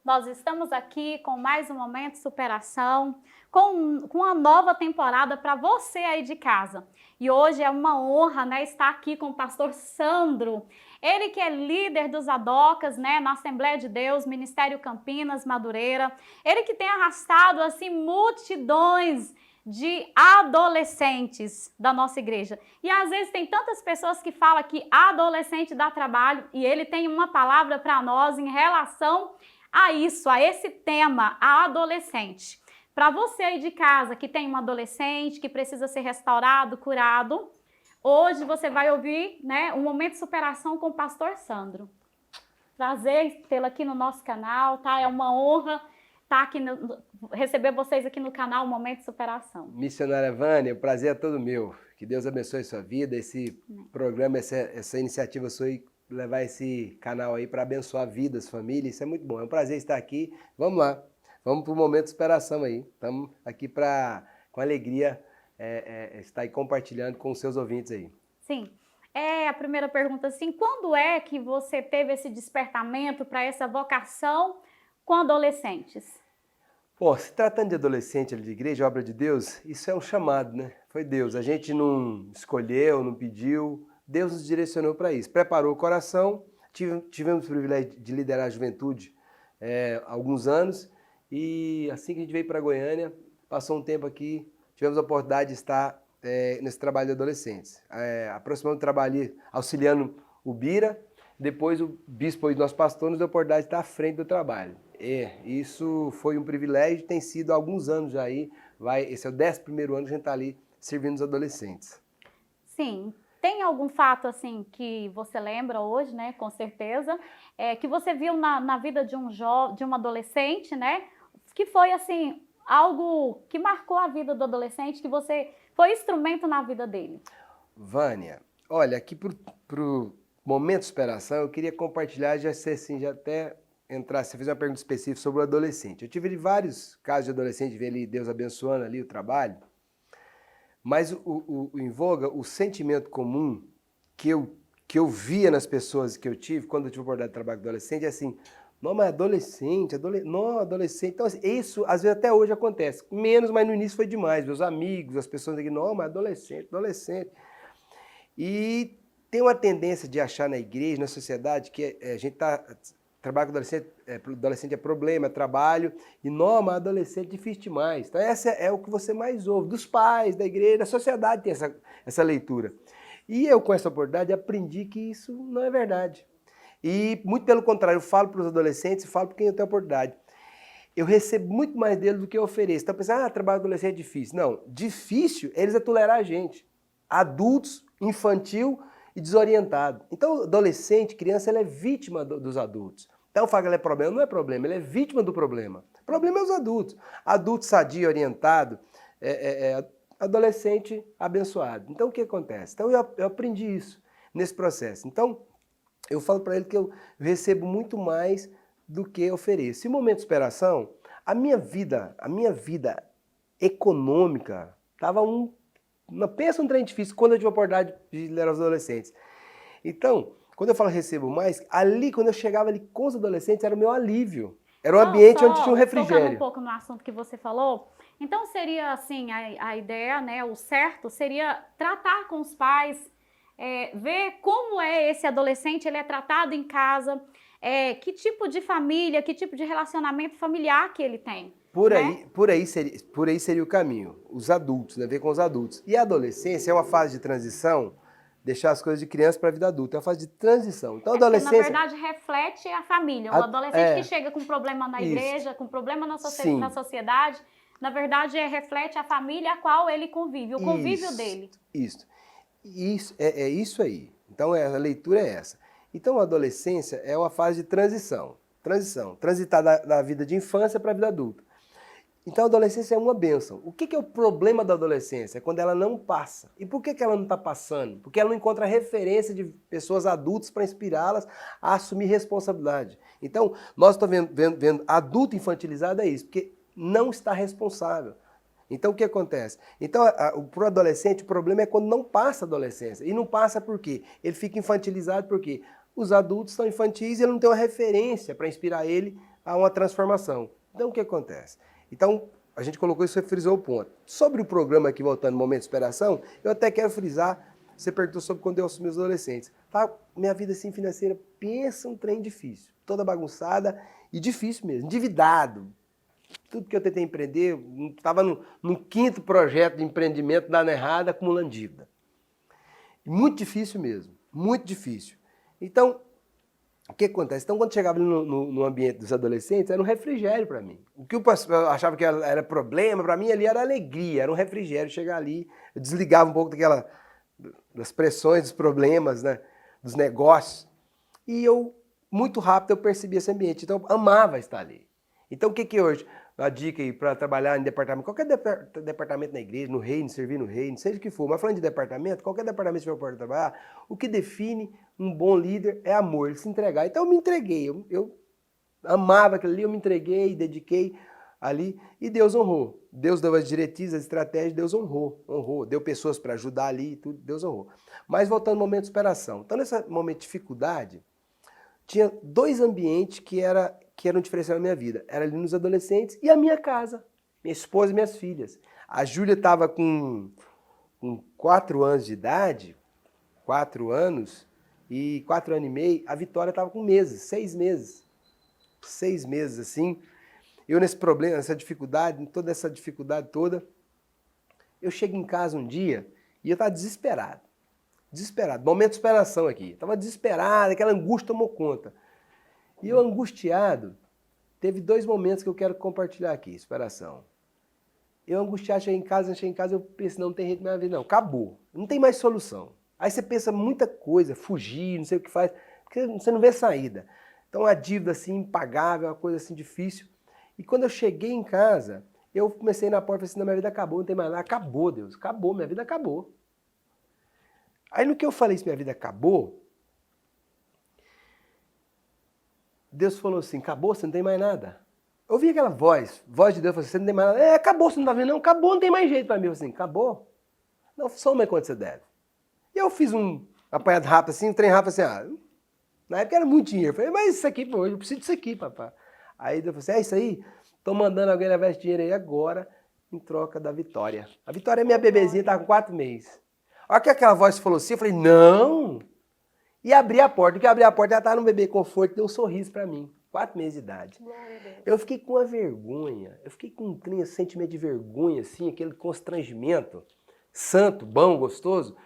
Nós estamos aqui com mais um Momento de Superação, com uma nova temporada para você aí de casa. E hoje é uma honra, né, estar aqui com o pastor Sandro. Ele que é líder dos Adocas, né, na Assembleia de Deus, Ministério Campinas, Madureira. Ele que tem arrastado, assim, multidões de adolescentes da nossa igreja. E às vezes tem tantas pessoas que falam que adolescente dá trabalho, e ele tem uma palavra para nós em relação a isso, a esse tema, a adolescente. Para você aí de casa que tem um adolescente que precisa ser restaurado, curado, hoje você vai ouvir, né, um momento de superação com o pastor Sandro. Prazer tê-lo aqui no nosso canal, tá? É uma honra estar aqui, receber vocês aqui no canal Momento de Superação. Missionária Vânia, o prazer é todo meu. Que Deus abençoe sua vida, esse programa, essa iniciativa sua, levar esse canal aí para abençoar vidas, famílias, isso é muito bom. É um prazer estar aqui. Vamos lá, vamos para o Momento de Superação aí. Estamos aqui com alegria, estar aí compartilhando com os seus ouvintes aí. Sim. A primeira pergunta, assim, quando é que você teve esse despertamento para essa vocação com adolescentes? Bom, se tratando de adolescente ali de igreja, obra de Deus, isso é um chamado, né? Foi Deus. A gente não escolheu, não pediu, Deus nos direcionou para isso. Preparou o coração, tivemos o privilégio de liderar a juventude há alguns anos, e assim que a gente veio para Goiânia, passou um tempo aqui, tivemos a oportunidade de estar nesse trabalho de adolescentes. Aproximando o trabalho auxiliando o Bira, depois o bispo e nosso pastor nos deu a oportunidade de estar à frente do trabalho. Isso foi um privilégio, tem sido há alguns anos já aí, esse é o 11º ano que a gente está ali servindo os adolescentes. Sim. Tem algum fato, assim, que você lembra hoje, né, com certeza, que você viu na vida de um adolescente, né, que foi, assim, algo que marcou a vida do adolescente, que você foi instrumento na vida dele? Vânia, olha, aqui pro Momento de Superação, eu queria compartilhar, já até entrar, você fez uma pergunta específica sobre o adolescente. Eu tive vários casos de adolescente, ver ali Deus abençoando ali o trabalho, mas em voga, o sentimento comum que eu via nas pessoas que eu tive, quando eu tive a oportunidade de trabalhar com adolescente, é assim, não, mas adolescente. Então, assim, isso às vezes até hoje acontece. Menos, mas no início foi demais. Meus amigos, as pessoas aqui, não, mas adolescente. E tem uma tendência de achar na igreja, na sociedade, que a gente trabalha com adolescente é problema, é trabalho, e não, mas adolescente é difícil demais. Então essa é o que você mais ouve, dos pais, da igreja, da sociedade tem essa leitura. E eu, com essa oportunidade, aprendi que isso não é verdade. E, muito pelo contrário, eu falo para os adolescentes e falo para quem eu tenho a oportunidade. Eu recebo muito mais deles do que eu ofereço. Então, pensando, trabalho adolescente é difícil. Não, difícil eles é tolerar a gente. Adultos, infantil e desorientado. Então, adolescente, criança, ela é vítima dos adultos. Então, fala que ela é problema. Não é problema, ele é vítima do problema. O problema é os adultos. Adulto sadio, orientado, adolescente abençoado. Então, o que acontece? Então, eu aprendi isso nesse processo. Então, eu falo para ele que eu recebo muito mais do que ofereço. E o Momento de Superação, a minha vida econômica estava pensa um trem difícil quando eu tive a oportunidade de liderar os adolescentes. Então, quando eu falo recebo mais, ali, quando eu chegava ali com os adolescentes, era o meu alívio. Era um ambiente onde tinha um refrigério. Tocando um pouco no assunto que você falou, então seria assim, a ideia, né, o certo seria tratar com os pais, ver como é esse adolescente, ele é tratado em casa, que tipo de família, que tipo de relacionamento familiar que ele tem. Por aí seria o caminho, os adultos, né? Ver com os adultos. E a adolescência é uma fase de transição, deixar as coisas de criança para a vida adulta, é uma fase de transição. Então, a adolescência... Na verdade, reflete a família. O adolescente que chega com problema na igreja, com problema na sociedade, na verdade, reflete a família a qual ele convive, o convívio dele. Isso isso aí. Então, a leitura é essa. Então, a adolescência é uma fase de transição. Transitar da vida de infância para a vida adulta. Então, a adolescência é uma bênção. O que é o problema da adolescência? É quando ela não passa. E por que ela não está passando? Porque ela não encontra referência de pessoas adultas para inspirá-las a assumir responsabilidade. Então, nós estamos vendo adulto infantilizado é isso, porque não está responsável. Então, o que acontece? Então, para o adolescente, o problema é quando não passa a adolescência. E não passa por quê? Ele fica infantilizado por quê? os adultos são infantis e ele não tem uma referência para inspirar ele a uma transformação. Então, o que acontece? Então, a gente colocou isso, você frisou o ponto. Sobre o programa aqui, voltando, Momento de Superação, eu até quero frisar, você perguntou sobre quando eu assumi os adolescentes. Tá, minha vida assim, financeira, pensa um trem difícil, toda bagunçada e difícil mesmo, endividado. Tudo que eu tentei empreender, estava no quinto projeto de empreendimento dando errado, acumulando dívida. Muito difícil mesmo, muito difícil. Então, o que acontece? Então, quando chegava no ambiente dos adolescentes, era um refrigério para mim. O que eu achava que era problema, para mim ali era alegria, era um refrigério chegar ali, eu desligava um pouco das pressões, dos problemas, né, dos negócios. E muito rápido, eu percebi esse ambiente, então eu amava estar ali. Então, o que hoje, a dica aí para trabalhar em departamento, qualquer departamento na igreja, no reino, servir no reino, seja o que for, mas falando de departamento, qualquer departamento que você for trabalhar, o que define um bom líder é amor, ele se entregar. Então eu me entreguei, eu amava aquilo ali, eu me entreguei, dediquei ali e Deus honrou. Deus deu as diretrizes, as estratégias, Deus honrou. Deu pessoas para ajudar ali e tudo, Deus honrou. Mas voltando ao momento de superação. Então nesse momento de dificuldade, tinha dois ambientes que eram diferenciais na minha vida. Era ali nos adolescentes e a minha casa, minha esposa e minhas filhas. A Júlia estava com 4 anos de idade, 4 anos, e 4 anos e meio, a Vitória estava com meses, 6 meses. 6 meses, assim. Eu nesse problema, nessa dificuldade, toda essa dificuldade toda, eu chego em casa um dia e eu estava desesperado. Desesperado, momento de superação aqui. Estava desesperado, aquela angústia tomou conta. E eu angustiado, teve 2 momentos que eu quero compartilhar aqui, superação. Eu angustiado, cheguei em casa, eu pensei, não tem jeito na minha vida, não, acabou, não tem mais solução. Aí você pensa muita coisa, fugir, não sei o que faz, porque você não vê saída. Então a dívida assim, impagável, uma coisa assim difícil. E quando eu cheguei em casa, eu comecei na porta e falei assim, não, minha vida acabou, não tem mais nada. Acabou, Deus, acabou, minha vida acabou. Aí no que eu falei isso, minha vida acabou, Deus falou assim, acabou, você não tem mais nada. Eu ouvi aquela voz de Deus, falou assim, você não tem mais nada. Acabou, você não tá vendo não? Acabou, não tem mais jeito para mim. Eu falei assim, acabou? Não, soma quanto você deve. E eu fiz um apanhado rápido assim, um trem rápido assim, na época era muito dinheiro. Eu falei, mas isso aqui, pô, eu preciso disso aqui, papai. Aí Deus falou assim, é isso aí? Tô mandando alguém levar esse dinheiro aí agora, em troca da Vitória. A Vitória é minha bebezinha, tá com 4 meses. A hora que aquela voz falou assim, eu falei, não! E abri a porta. O que abri a porta, ela estava no bebê conforto, deu um sorriso para mim. 4 meses de idade. Eu fiquei com uma vergonha, eu fiquei com um sentimento de vergonha, assim, aquele constrangimento, santo, bom, gostoso.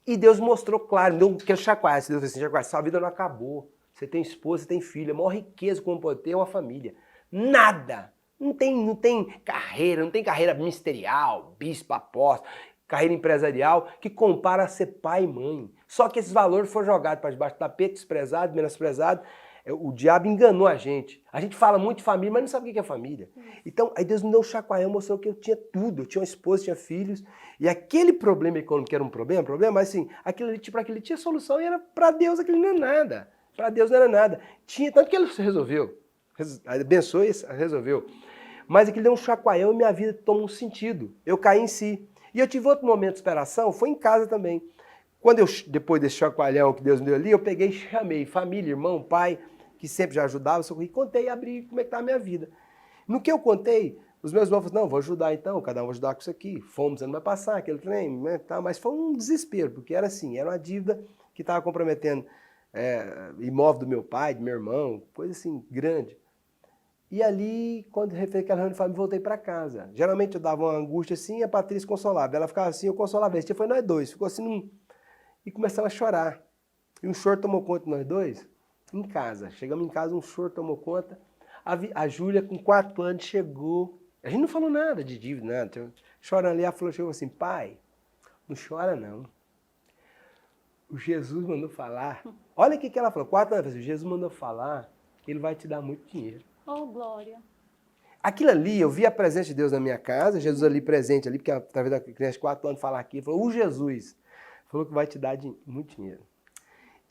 E Deus mostrou claro, me deu aquele chacoalho. Deus falou assim, chacoalho, sua vida não acabou. Você tem esposa, você tem filha, a maior riqueza que pode ter é uma família. Nada! Não tem carreira, não tem carreira ministerial, bispo, apóstolo, carreira empresarial, que compara a ser pai e mãe. Só que esses valores foram jogados para debaixo do tapete, desprezados, menosprezados. O diabo enganou a gente. A gente fala muito de família, mas não sabe o que é família. Então, aí Deus me deu um chacoalhão, mostrou que eu tinha tudo. Eu tinha uma esposa, tinha filhos. E aquele problema econômico, que era um problema, mas assim, para aquele tinha solução e era para Deus aquele não era nada. Para Deus não era nada. Tinha, tanto que ele resolveu. Abençoou e resolveu. Mas aquilo deu um chacoalhão e minha vida tomou um sentido. Eu caí em si. E eu tive outro momento de superação, foi em casa também. Quando depois desse chacoalhão que Deus me deu ali, eu peguei e chamei família, irmão, pai, que sempre já ajudava, e contei e abri como é que estava a minha vida. No que eu contei, os meus irmãos falaram, não, vou ajudar então, cada um vai ajudar com isso aqui. Fomos, não vai passar aquele trem, né, tá, mas foi um desespero, porque era assim, era uma dívida que estava comprometendo imóvel do meu pai, do meu irmão, coisa assim, grande. E ali, quando refei aquela reunião de família, voltei para casa. Geralmente eu dava uma angústia assim e a Patrícia consolava. Ela ficava assim, eu consolava. Esse dia foi nós dois, ficou assim, e começamos a chorar. E um choro tomou conta de nós dois, em casa. Chegamos em casa, um choro tomou conta. A Júlia, com 4 anos, chegou. A gente não falou nada de dívida, nada. Chorando ali, ela falou, chegou assim, pai, não chora não. O Jesus mandou falar. Olha o que ela falou, 4 anos, o Jesus mandou falar que ele vai te dar muito dinheiro. Oh, glória. Aquilo ali, eu vi a presença de Deus na minha casa, Jesus ali presente ali, porque através da criança de 4 anos falar aqui, ele falou, o Jesus falou que vai te dar muito dinheiro.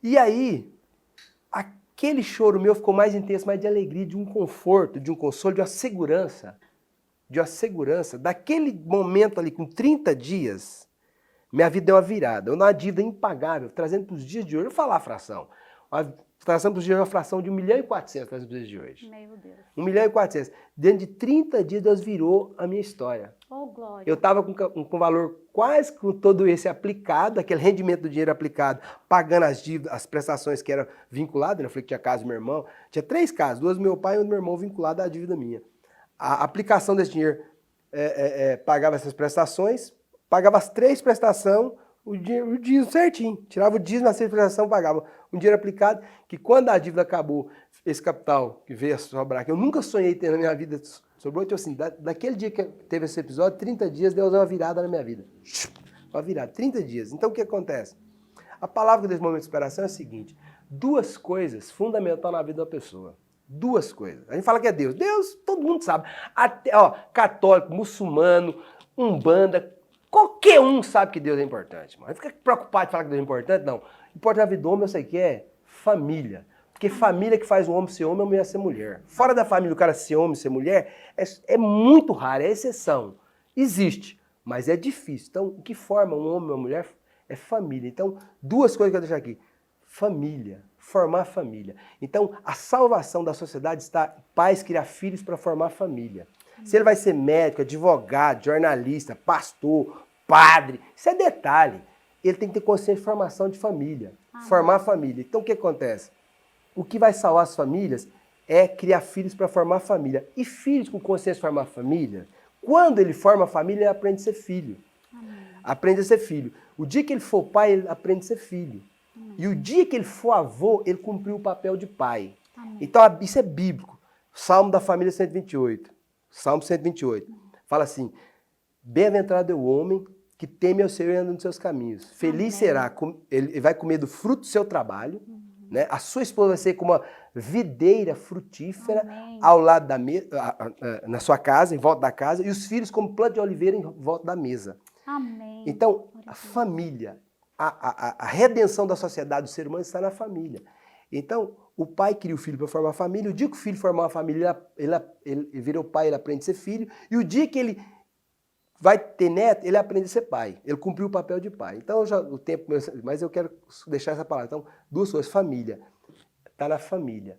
E aí, aquele choro meu ficou mais intenso, mais de alegria, de um conforto, de um consolo, de uma segurança. Daquele momento ali, com 30 dias, minha vida deu uma virada. Eu numa dívida impagável, trazendo para os dias de hoje, eu vou falar a fração. Nós traçamos de uma fração de 1.400.000 nos dias de hoje. Meu Deus. 1.400.000. Dentro de 30 dias, Deus virou a minha história. Oh, glória. Eu estava com valor quase com todo esse aplicado, aquele rendimento do dinheiro aplicado, pagando as dívidas, as prestações que eram vinculadas, né? Eu falei que tinha casa do meu irmão, tinha 3 casas, 2 do meu pai e 1 do meu irmão vinculado à dívida minha. A aplicação desse dinheiro pagava essas prestações, pagava as 3 prestações, o dízimo certinho, tirava o dízimo, as 3 prestações, pagava um dinheiro aplicado, que quando a dívida acabou, esse capital que veio a sobrar, que eu nunca sonhei ter na minha vida, sobrou, então assim, daquele dia que teve esse episódio, 30 dias, Deus deu uma virada na minha vida. Uma virada, 30 dias. Então o que acontece? A palavra desse momento de superação é a seguinte: 2 coisas fundamentais na vida de uma pessoa. 2 coisas. A gente fala que é Deus. Deus, todo mundo sabe. Até, católico, muçulmano, umbanda, qualquer um sabe que Deus é importante. Não fica preocupado de falar que Deus é importante, não. Importante na vida do homem, eu sei que é família. Porque família que faz o homem ser homem, a mulher ser mulher. Fora da família, o cara ser homem, ser mulher, é muito raro, é exceção. Existe, mas é difícil. Então, o que forma um homem e uma mulher é família. Então, 2 coisas que eu deixo aqui. Família, formar família. Então, a salvação da sociedade está em pais criar filhos para formar família. Se ele vai ser médico, advogado, jornalista, pastor, padre, isso é detalhe. Ele tem que ter consciência de formação de família, formar família. Então, o que acontece? O que vai salvar as famílias é criar filhos para formar família. E filhos com consciência de formar família, quando ele forma família, ele aprende a ser filho. Aprende a ser filho. O dia que ele for pai, ele aprende a ser filho. E o dia que ele for avô, ele cumpriu o papel de pai. Então, isso é bíblico. Salmo da família 128. Salmo 128. Fala assim: bem-aventurado é o homem que teme ao Senhor e anda nos seus caminhos. Feliz será, ele vai comer do fruto do seu trabalho. Né? A sua esposa vai ser como uma videira frutífera ao lado da na sua casa, em volta da casa, e os filhos como planta de oliveira em volta da mesa. Amém. Então, a família, a redenção da sociedade, do ser humano está na família. Então, o pai cria o filho para formar família, o dia que o filho formar uma família, ele vira o pai, ele aprende a ser filho, e o dia que ele vai ter neto, ele aprende a ser pai. Ele cumpriu o papel de pai. Então, o tempo, mas eu quero deixar essa palavra. Então, 2 coisas. Família. Está na família.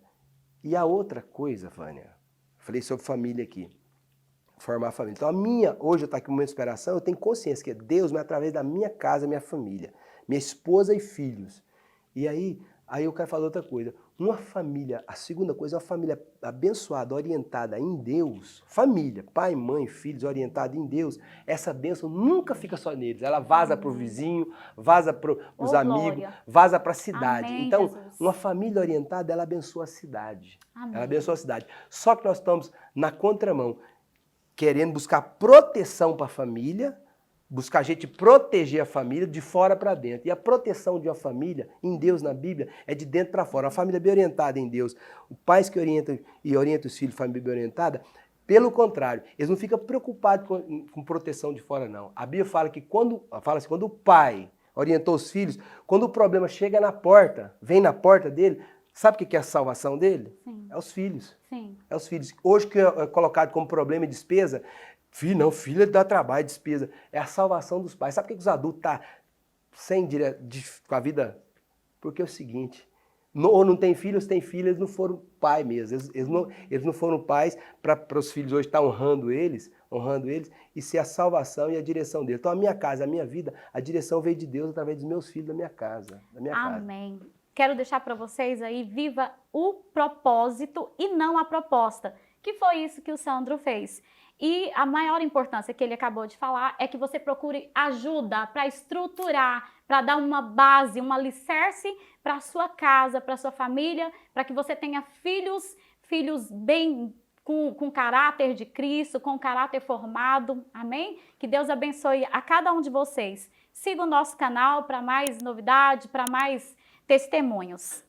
E a outra coisa, Vânia, falei sobre família aqui. Formar família. Então, hoje eu estou aqui no momento de superação, eu tenho consciência que é Deus, mas através da minha casa, minha família. Minha esposa e filhos. E aí eu quero falar outra coisa. Uma família, a segunda coisa, uma família abençoada, orientada em Deus, família, pai, mãe, filhos, orientada em Deus, essa bênção nunca fica só neles. Ela vaza para o vizinho, vaza para os amigos, glória. Vaza para a cidade. Amém, então, Jesus. uma família orientada, ela abençoa a cidade. Amém. Ela abençoa a cidade. Só que nós estamos na contramão, querendo buscar proteção para a família, buscar a gente proteger a família de fora para dentro. E a proteção de uma família, em Deus, na Bíblia, é de dentro para fora. Uma família bem orientada em Deus, pais que orientam os filhos, família bem orientada, pelo contrário, eles não ficam preocupados com proteção de fora, não. A Bíblia fala que quando o pai orientou os filhos, quando o problema chega na porta, vem na porta dele, sabe o que é a salvação dele? Sim. É os filhos. Sim. É os filhos. Hoje que é colocado como problema e despesa, filho dá trabalho, despesa. É a salvação dos pais. Sabe por que os adultos estão com a vida? Porque é o seguinte, ou não tem filhos, tem filhos, eles não foram pai mesmo. Eles não foram pais para os filhos hoje estar honrando eles, e ser a salvação e a direção deles. Então a minha casa, a minha vida, a direção veio de Deus através dos meus filhos, da minha casa. Amém. Quero deixar para vocês aí, viva o propósito e não a proposta, que foi isso que o Sandro fez. E a maior importância que ele acabou de falar é que você procure ajuda para estruturar, para dar uma base, um alicerce para a sua casa, para a sua família, para que você tenha filhos bem com caráter de Cristo, com caráter formado, amém? Que Deus abençoe a cada um de vocês. Siga o nosso canal para mais novidade, para mais testemunhos.